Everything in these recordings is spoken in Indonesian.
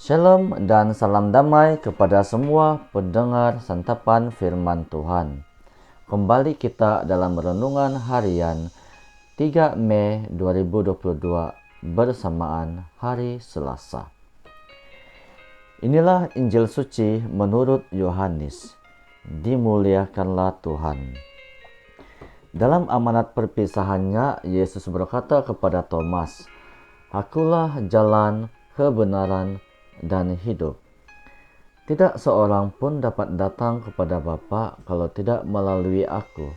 Shalom dan salam damai kepada semua pendengar santapan firman Tuhan. Kembali kita dalam renungan harian 3 Mei 2022 bersamaan hari Selasa. Inilah Injil suci menurut Yohanes. Dimuliakanlah Tuhan. Dalam amanat perpisahannya, Yesus berkata kepada Thomas, "Akulah jalan, kebenaran, dan hidup. Tidak seorang pun dapat datang kepada Bapa kalau tidak melalui aku.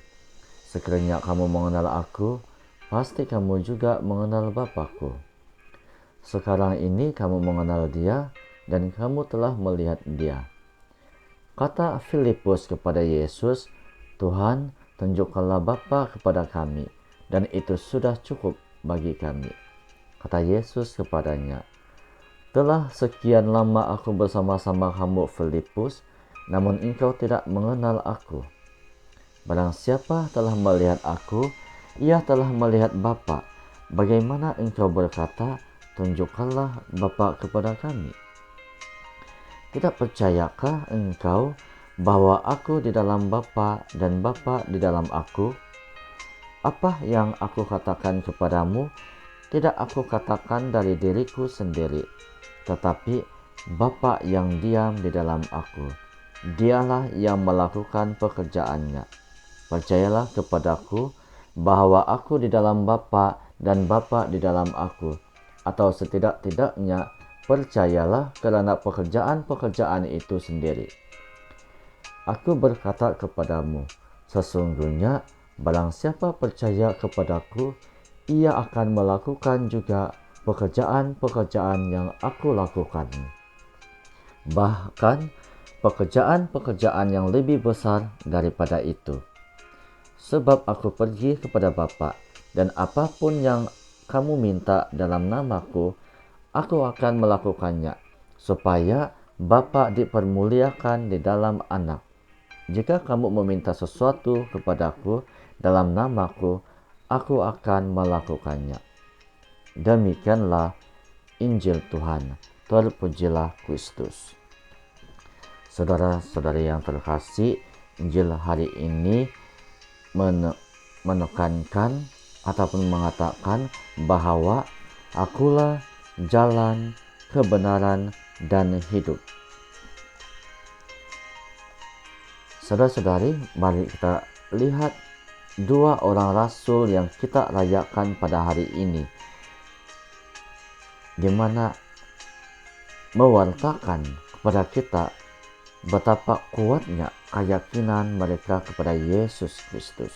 Sekiranya kamu mengenal aku, pasti kamu juga mengenal Bapa-Ku. Sekarang ini kamu mengenal Dia dan kamu telah melihat Dia." Kata Filipus kepada Yesus, "Tuhan, tunjukkanlah Bapa kepada kami, dan itu sudah cukup bagi kami." Kata Yesus kepadanya, "Telah sekian lama aku bersama-sama kamu, Filipus, namun engkau tidak mengenal aku. Barang siapa telah melihat aku, ia telah melihat Bapa. Bagaimana engkau berkata, 'Tunjukkanlah Bapa kepada kami'? Tidak percayakah engkau bahwa aku di dalam Bapa dan Bapa di dalam aku? Apa yang aku katakan kepadamu, tidak aku katakan dari diriku sendiri, tetapi Bapa yang diam di dalam aku, Dialah yang melakukan pekerjaannya. Percayalah kepadaku bahwa aku di dalam Bapa dan Bapa di dalam aku, atau setidak-tidaknya percayalah kerana pekerjaan-pekerjaan itu sendiri. Aku berkata kepadamu, sesungguhnya barang siapa percaya kepadaku, ia akan melakukan juga pekerjaan-pekerjaan yang aku lakukan. Bahkan pekerjaan-pekerjaan yang lebih besar daripada itu. Sebab aku pergi kepada Bapa, dan apapun yang kamu minta dalam namaku, aku akan melakukannya, supaya Bapa dipermuliakan di dalam Anak. Jika kamu meminta sesuatu kepadaku dalam namaku, aku akan melakukannya." Demikianlah Injil Tuhan. Terpujilah Kristus. Saudara-saudari yang terkasih, Injil hari ini menekankan ataupun mengatakan bahwa akulah jalan, kebenaran, dan hidup. Saudara-saudari, mari kita lihat dua orang rasul yang kita rayakan pada hari ini, di mana mewartakan kepada kita betapa kuatnya keyakinan mereka kepada Yesus Kristus.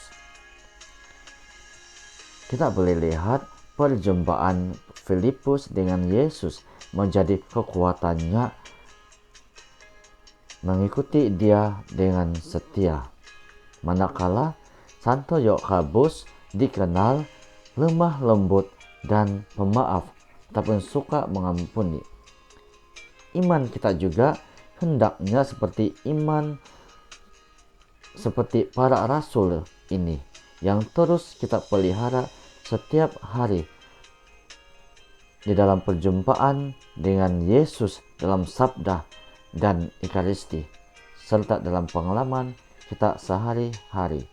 Kita boleh lihat perjumpaan Filipus dengan Yesus menjadi kekuatannya mengikuti Dia dengan setia. Manakala Santo Yakobus dikenal lemah lembut dan pemaaf ataupun suka mengampuni. Iman kita juga hendaknya seperti para rasul ini, yang terus kita pelihara setiap hari di dalam perjumpaan dengan Yesus dalam sabda dan Ekaristi, serta dalam pengalaman kita sehari-hari.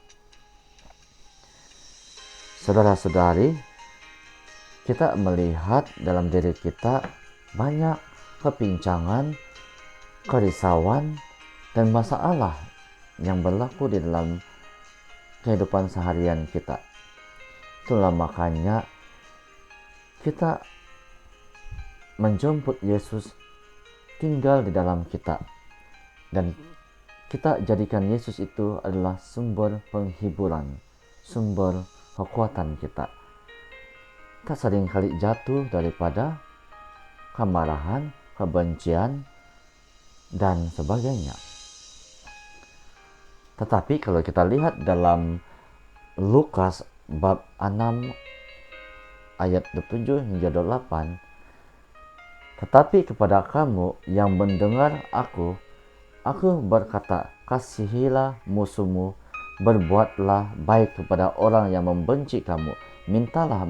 Saudara-saudari, kita melihat dalam diri kita banyak kepincangan, kerisauan, dan masalah yang berlaku di dalam kehidupan seharian kita. Itulah makanya kita menjemput Yesus tinggal di dalam kita, dan kita jadikan Yesus itu adalah sumber penghiburan, sumber kekuatan kita. Kita seringkali jatuh daripada kemarahan, kebencian, dan sebagainya. Tetapi kalau kita lihat dalam Lukas bab 6 ayat 7 hingga 8, "Tetapi kepada kamu yang mendengar aku berkata, kasihilah musuhmu, berbuatlah baik kepada orang yang membenci kamu, mintalah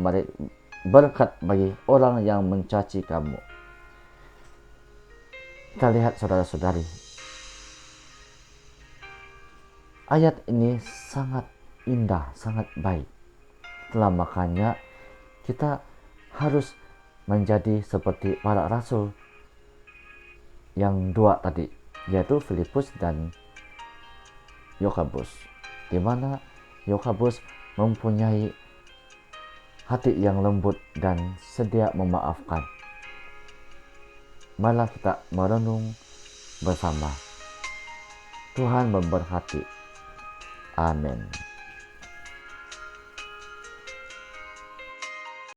berkat bagi orang yang mencaci kamu." Kita lihat saudara-saudari, ayat ini sangat indah, sangat baik. Itulah makanya kita harus menjadi seperti para rasul yang dua tadi, yaitu Filipus dan Yakobus, di mana Yakobus mempunyai hati yang lembut dan sedia memaafkan. Marilah kita merenung bersama. Tuhan memberkati. Amin.